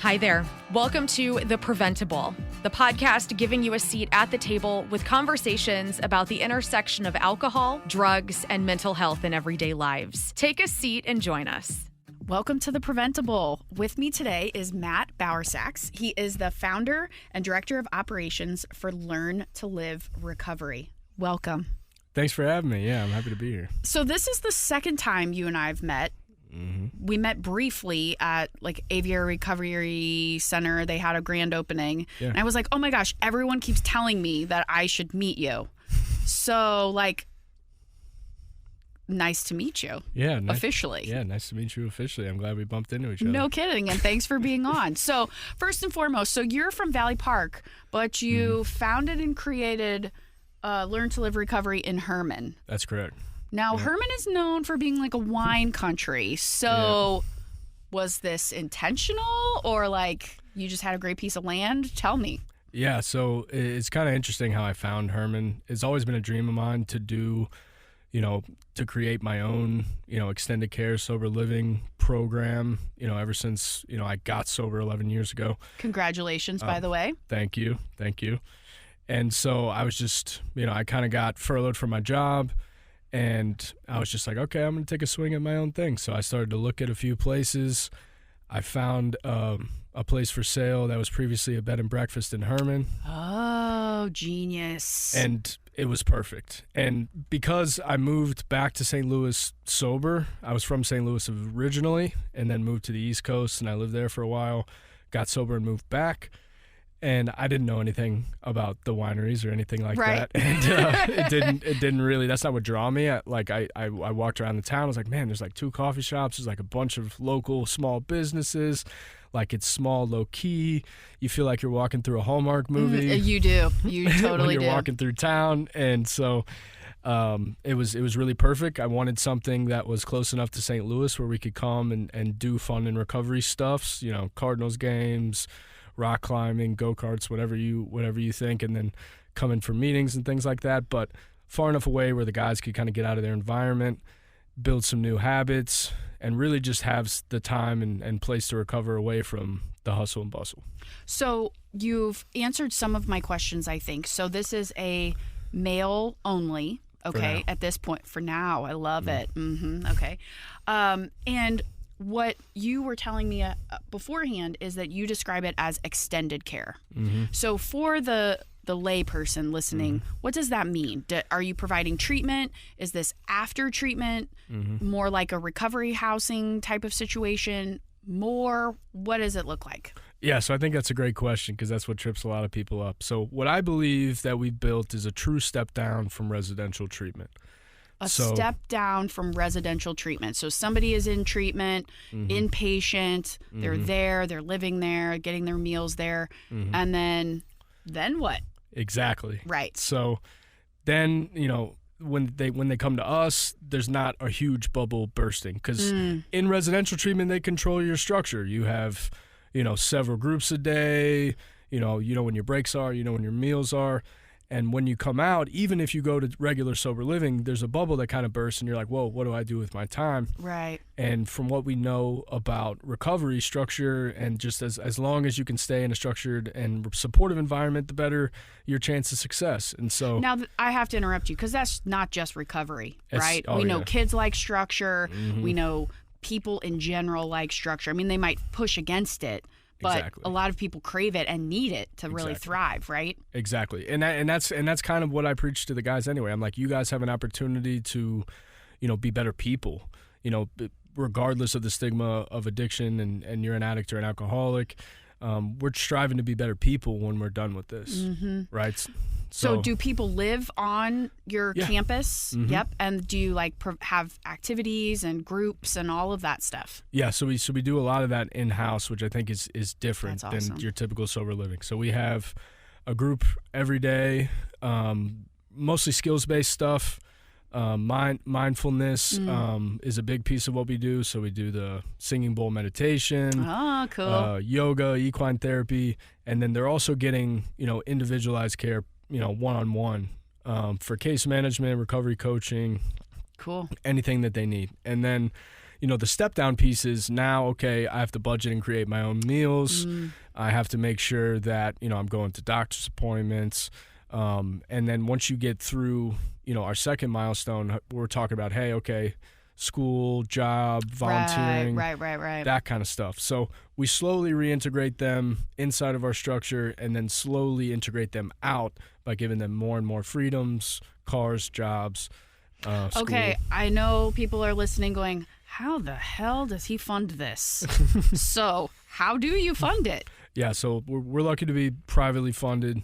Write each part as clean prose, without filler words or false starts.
Hi there. Welcome to The Preventable, the podcast giving you a seat at the table with conversations about the intersection of alcohol, drugs, and mental health in everyday lives. Take a seat and join us. Welcome to The Preventable. With me today is Matt Bauersachs. He is the founder and director of operations for Learn to Live Recovery. Welcome. Thanks for having me. Yeah, I'm happy to be here. So this is the second time you and I have met. Mm-hmm. We met briefly at Aviary Recovery Center. They had a grand opening. Yeah. And I was like, oh my gosh, everyone keeps telling me that I should meet you. So nice to meet you. Yeah. Officially. Yeah, nice to meet you officially. I'm glad we bumped into each other. No kidding. And thanks for being on. So first and foremost, so you're from Valley Park, but you founded and created Learn to Live Recovery in Herman. That's correct. Now, Herman is known for being like a wine country. So was this intentional or you just had a great piece of land? Tell me. Yeah, so it's kind of interesting how I found Herman. It's always been a dream of mine to do, to create my own, extended care, sober living program, ever since, I got sober 11 years ago. Congratulations, by the way. Thank you. And so I was just, I kind of got furloughed from my job. And I was just like, okay, I'm going to take a swing at my own thing. So I started to look at a few places. I found a place for sale that was previously a bed and breakfast in Herman. Oh, genius. And it was perfect. And because I moved back to St. Louis sober, I was from St. Louis originally and then moved to the East Coast, and I lived there for a while, got sober and moved back. And I didn't know anything about the wineries or anything like that. And it didn't really, that's not what drew me. I walked around the town. I was like, man, there's 2 coffee shops. There's a bunch of local small businesses. It's small, low key. You feel like you're walking through a Hallmark movie. You do. You totally when you're walking through town. And so it was really perfect. I wanted something that was close enough to St. Louis where we could come and do fun and recovery stuffs, Cardinals games, rock climbing, go-karts, whatever you think, and then come in for meetings and things like that, but far enough away where the guys could kind of get out of their environment, build some new habits, and really just have the time and place to recover away from the hustle and bustle. So you've answered some of my questions, I think. So this is a male only, okay, at this point. For now, I love it. Mm-hmm, okay. And what you were telling me beforehand is that you describe it as extended care. Mm-hmm. So for the lay person listening, what does that mean? Are you providing treatment? Is this after treatment? Mm-hmm. More like a recovery housing type of situation? What does it look like? Yeah, so I think that's a great question because that's what trips a lot of people up. So what I believe that we've built is a true step down from residential treatment. Step down from residential treatment. So somebody is in treatment, inpatient, they're there, they're living there, getting their meals there, and then what? Exactly. Right. So then, when they come to us, there's not a huge bubble bursting because in residential treatment, they control your structure. You have, several groups a day, you know when your breaks are, when your meals are. And when you come out, even if you go to regular sober living, there's a bubble that kind of bursts and you're like, whoa, what do I do with my time? Right. And from what we know about recovery structure, and just as long as you can stay in a structured and supportive environment, the better your chance of success. And so now I have to interrupt you because that's not just recovery, right? We know kids like structure. We know people in general like structure. I mean, they might push against it. But a lot of people crave it and need it to really thrive, right? Exactly. And that's kind of what I preach to the guys anyway. I'm like, you guys have an opportunity to, be better people, regardless of the stigma of addiction and you're an addict or an alcoholic. We're striving to be better people when we're done with this, right? So do people live on your campus? Yep. And do you have activities and groups and all of that stuff? Yeah. So we do a lot of that in-house, which I think is different than your typical sober living. So we have a group every day, mostly skills-based stuff. Mindfulness is a big piece of what we do. So we do the singing bowl meditation, cool. Yoga, equine therapy, and then they're also getting individualized care, one-on-one for case management, recovery coaching, cool, anything that they need. And then the step down piece is now, okay, I have to budget and create my own meals. I have to make sure that, I'm going to doctor's appointments. And then once you get through, our second milestone, we're talking about, hey, okay, school, job, volunteering, right, that kind of stuff. So we slowly reintegrate them inside of our structure and then slowly integrate them out by giving them more and more freedoms, cars, jobs, school. Okay, I know people are listening going, how the hell does he fund this? So how do you fund it? Yeah, so we're lucky to be privately funded.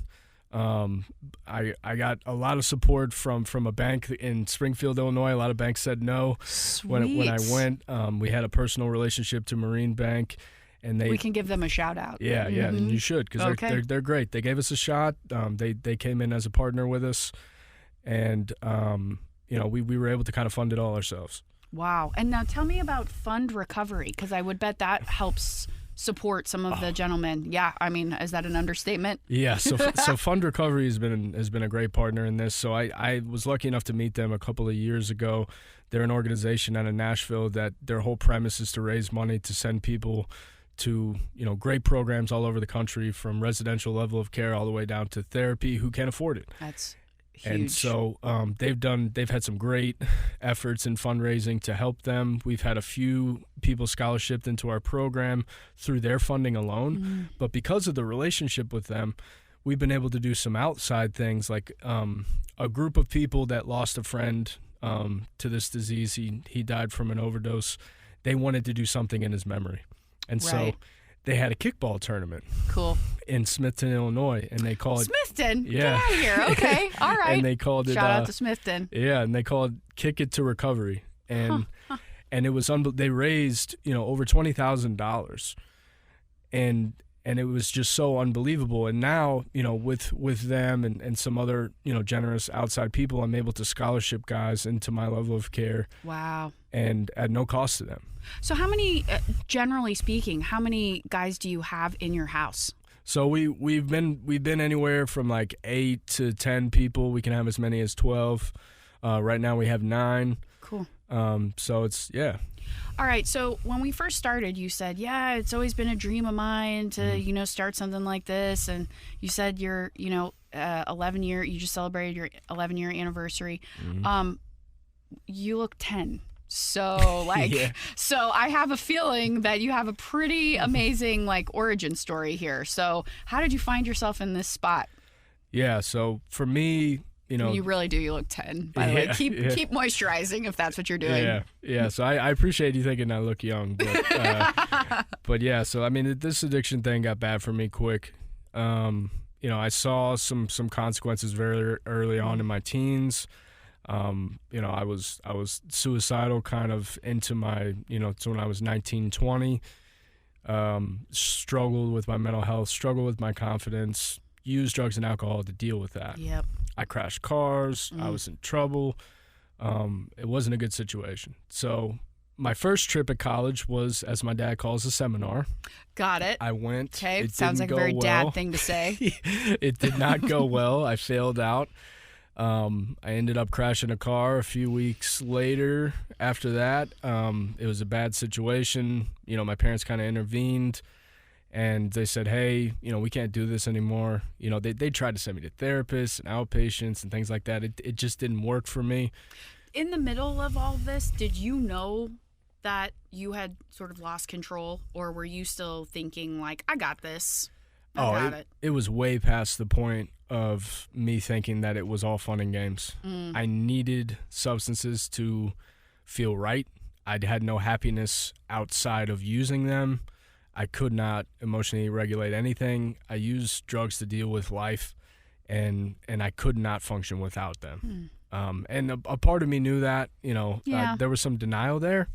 I got a lot of support from a bank in Springfield, Illinois. A lot of banks said no. Sweet. When I went. We had a personal relationship to Marine Bank, and we can give them a shout out. Yeah, and you should, because they're great. They gave us a shot. They came in as a partner with us, and we were able to kind of fund it all ourselves. Wow. And now tell me about fund recovery, because I would bet that helps support some of the gentlemen. Yeah, I mean, is that an understatement? Yeah, so Fund Recovery has been a great partner in this. So I was lucky enough to meet them a couple of years ago. They're an organization out of Nashville that their whole premise is to raise money to send people to great programs all over the country, from residential level of care all the way down to therapy, who can't afford it. That's huge. And so they've had some great efforts in fundraising to help them. We've had a few people scholarshiped into our program through their funding alone. But because of the relationship with them, we've been able to do some outside things, like a group of people that lost a friend to this disease. He died from an overdose. They wanted to do something in his memory. And so they had a kickball tournament. Cool. In Smithton, Illinois, and they called it Smithton. Yeah. Get out of here. Okay. All right. And they called it shout out to Smithton. Yeah, and they called Kick It to Recovery, and and it was they raised over $20,000, and it was just so unbelievable. And now with them and some other generous outside people, I'm able to scholarship guys into my level of care. Wow. And at no cost to them. So how many, generally speaking, how many guys do you have in your house? So we've been anywhere from like 8 to 10 people. We can have as many as 12. Right now we have 9. Cool. So it's All right. So when we first started, you said, yeah, it's always been a dream of mine to start something like this, and you said your 11-year. You just celebrated your 11-year anniversary. You look 10. So so I have a feeling that you have a pretty amazing origin story here. So how did you find yourself in this spot? Yeah. So for me, you really do. You look 10, by the way. Keep moisturizing if that's what you're doing. Yeah. So I appreciate you thinking I look young, but but yeah. So I mean, this addiction thing got bad for me quick. I saw some consequences very early on in my teens. I was suicidal kind of into my, so when I was 19, 20, struggled with my mental health, struggled with my confidence, used drugs and alcohol to deal with that. Yep. I crashed cars. I was in trouble. It wasn't a good situation. So my first trip at college was, as my dad calls, a seminar. Got it. I went. Okay. It sounds like a very dad thing to say. It did not go well. I failed out. I ended up crashing a car a few weeks later after that. It was a bad situation. My parents kind of intervened, and they said, hey, we can't do this anymore. They tried to send me to therapists and outpatients and things like that. It just didn't work for me. In the middle of all this, did you know that you had sort of lost control, or were you still thinking I got this? It was way past the point of me thinking that it was all fun and games. I needed substances to feel right. I had no happiness outside of using them. I could not emotionally regulate anything. I used drugs to deal with life, and I could not function without them. And a part of me knew that, there was some denial there.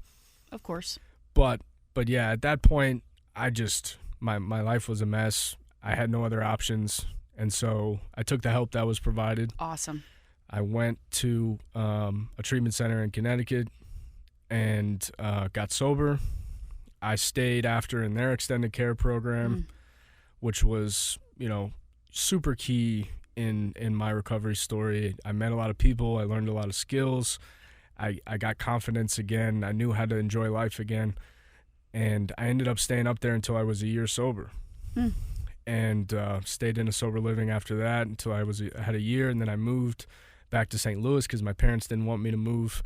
Of course. But yeah, at that point, my life was a mess. I had no other options. And so I took the help that was provided. Awesome. I went to a treatment center in Connecticut and got sober. I stayed after in their extended care program, which was, super key in my recovery story. I met a lot of people. I learned a lot of skills. I got confidence again. I knew how to enjoy life again. And I ended up staying up there until I was a year sober. And stayed in a sober living after that until I had a year. And then I moved back to St. Louis because my parents didn't want me to move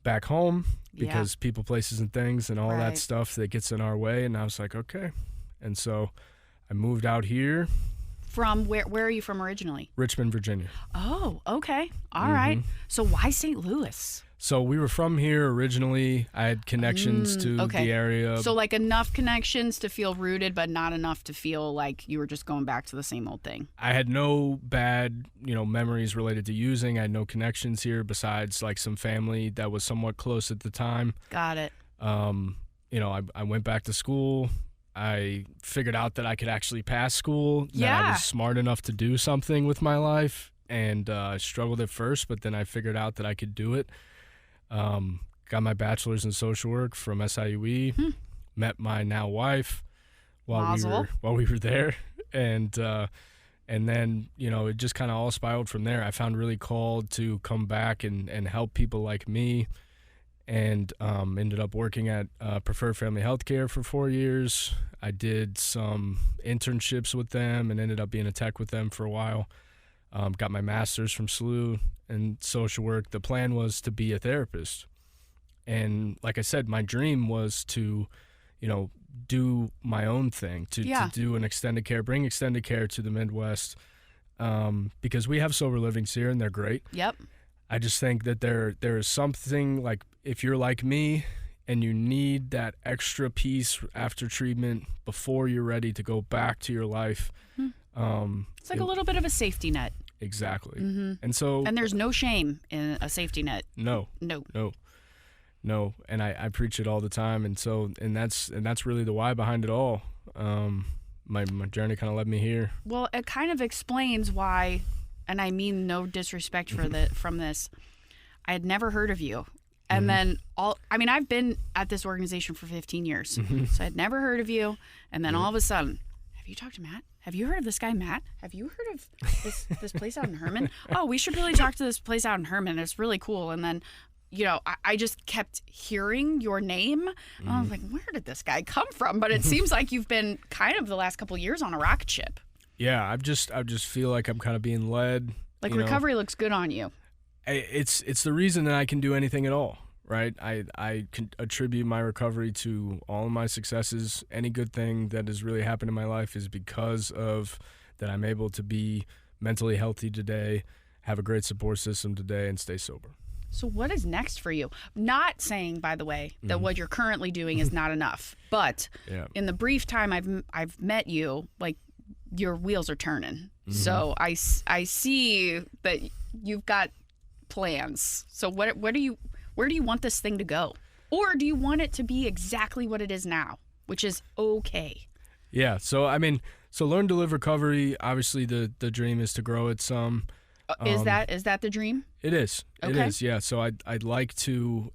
back home because people, places, and things and all that stuff that gets in our way. And I was like, okay. And so I moved out here. From where are you from originally? Richmond, Virginia. Oh, okay. All right. So why St. Louis? So we were from here originally. I had connections to the area. So like enough connections to feel rooted, but not enough to feel like you were just going back to the same old thing. I had no bad, memories related to using. I had no connections here besides like some family that was somewhat close at the time. Got it. I went back to school. I figured out that I could actually pass school. That I was smart enough to do something with my life, and I struggled at first, but then I figured out that I could do it. Got my bachelor's in social work from SIUE. Met my now wife while we were there, and then it just kind of all spiraled from there. I found really called to come back and help people like me. And ended up working at Preferred Family Healthcare for 4 years. I did some internships with them and ended up being a tech with them for a while. Got my master's from SLU in social work. The plan was to be a therapist. And like I said, my dream was to, do my own thing, to do an extended care, bring extended care to the Midwest, because we have sober livings here and they're great. Yep. I just think that there is something, like, if you're like me and you need that extra piece after treatment before you're ready to go back to your life. It's like a little bit of a safety net. Exactly. And there's no shame in a safety net. No. And I preach it all the time. And that's really the why behind it all. My journey kind of led me here. Well, it kind of explains why, and I mean no disrespect from this, I had never heard of you. And then I've been at this organization for 15 years, so I'd never heard of you. And then all of a sudden, have you talked to Matt? Have you heard of this guy, Matt? Have you heard of this place out in Herman? Oh, we should really talk to this place out in Herman. It's really cool. And then, I just kept hearing your name. And I was like, where did this guy come from? But it seems like you've been kind of the last couple of years on a rocket ship. Yeah, I just feel like I'm kind of being led. Like recovery looks good on you. It's the reason that I can do anything at all, right? I can attribute my recovery to all of my successes. Any good thing that has really happened in my life is because of that I'm able to be mentally healthy today, have a great support system today, and stay sober. So what is next for you? Not saying, by the way, that what you're currently doing is not enough, but in the brief time I've met you, like, your wheels are turning. So I see that you've got plans. So where do you want this thing to go? Or do you want it to be exactly what it is now, which is okay? Yeah. So Learn to Live Recovery, obviously the dream is to grow it some. Is that the dream? It is. Okay. It is. Yeah. So I'd like to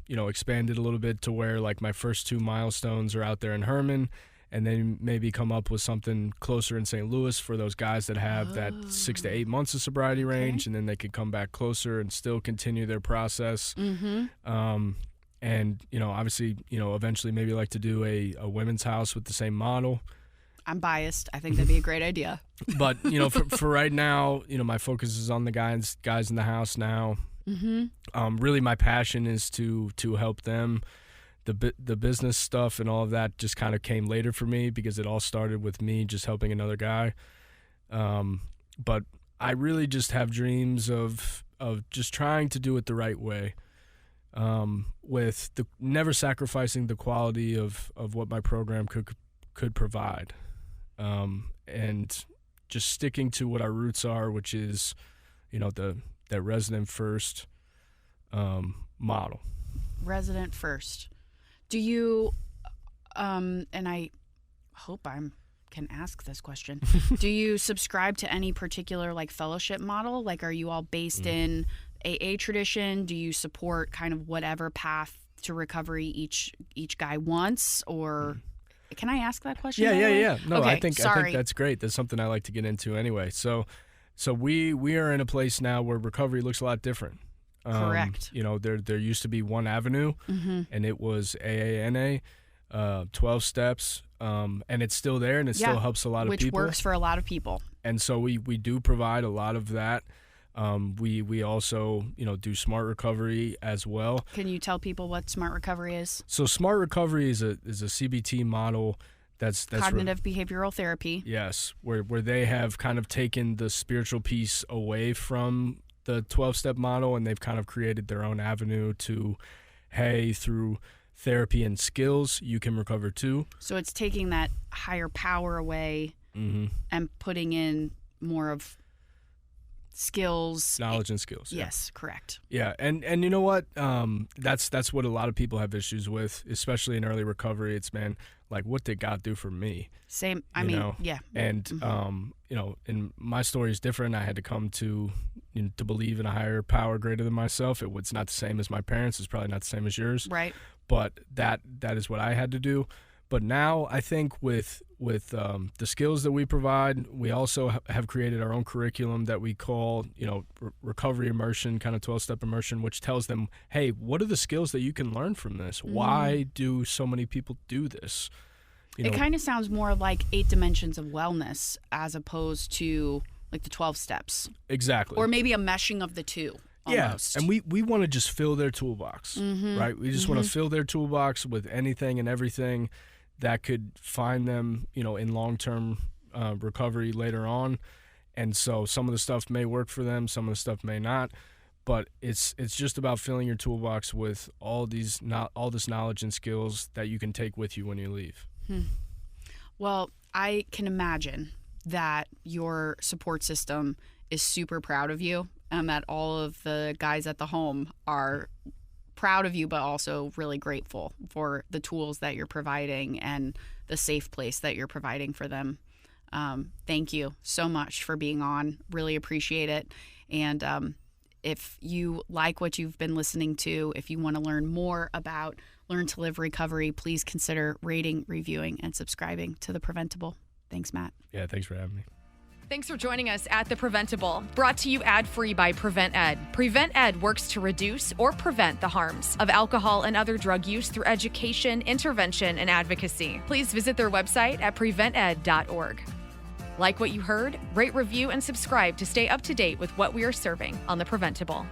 expand it a little bit to where, like, my first 2 milestones are out there in Herman, and then maybe come up with something closer in St. Louis for those guys that have that 6 to 8 months of sobriety range, and then they could come back closer and still continue their process. And obviously, eventually maybe like to do a women's house with the same model. I'm biased. I think that'd be a great idea. But for right now, my focus is on the guys in the house now. Really, my passion is to help them. The business stuff and all of that just kind of came later for me because it all started with me just helping another guy. But I really just have dreams of just trying to do it the right way, with never sacrificing the quality of what my program could provide, and just sticking to what our roots are, which is, that resident first model. Resident first. Do you, and I hope can ask this question, do you subscribe to any particular, like, fellowship model? Like, are you all based in AA tradition? Do you support kind of whatever path to recovery each guy wants? Or can I ask that question? Yeah. No, okay, I think that's great. That's something I like to get into anyway. So we are in a place now where recovery looks a lot different. Correct. There used to be one avenue, and it was AANA, 12 steps, and it's still there, and it still helps a lot of people. Which works for a lot of people. And so we do provide a lot of that. We also, do smart recovery as well. Can you tell people what smart recovery is? So smart recovery is a CBT model that's cognitive behavioral therapy. Yes, where they have kind of taken the spiritual piece away from the 12-step model, and they've kind of created their own avenue to, hey, through therapy and skills, you can recover too. So it's taking that higher power away and putting in more of skills, knowledge and skills. Yes, correct. Yeah, and you know what? That's what a lot of people have issues with, especially in early recovery. It's like, what did God do for me? Same. Yeah. And and my story is different. I had to come to believe in a higher power greater than myself. It's not the same as my parents. It's probably not the same as yours. Right. But that is what I had to do. But now I think with the skills that we provide, we also have created our own curriculum that we call, recovery immersion, kind of 12-step immersion, which tells them, hey, what are the skills that you can learn from this? Why do so many people do this? It kind of sounds more like 8 dimensions of wellness as opposed to like the 12 steps. Exactly. Or maybe a meshing of the two. Almost. Yeah, and we want to just fill their toolbox, right? We just want to fill their toolbox with anything and everything that could find them, in long-term recovery later on. And so some of the stuff may work for them, some of the stuff may not. But it's just about filling your toolbox with all this knowledge and skills that you can take with you when you leave. Well, I can imagine that your support system is super proud of you, and that all of the guys at the home are proud of you, but also really grateful for the tools that you're providing and the safe place that you're providing for them. Thank you so much for being on. Really appreciate it. And if you like what you've been listening to, if you want to learn more about Learn to Live Recovery, please consider rating, reviewing, and subscribing to The Preventable. Thanks, Matt. Yeah, thanks for having me. Thanks for joining us at The Preventable, brought to you ad-free by Prevent+Ed. Prevent+Ed works to reduce or prevent the harms of alcohol and other drug use through education, intervention, and advocacy. Please visit their website at prevented.org. Like what you heard? Rate, review, and subscribe to stay up to date with what we are serving on The Preventable.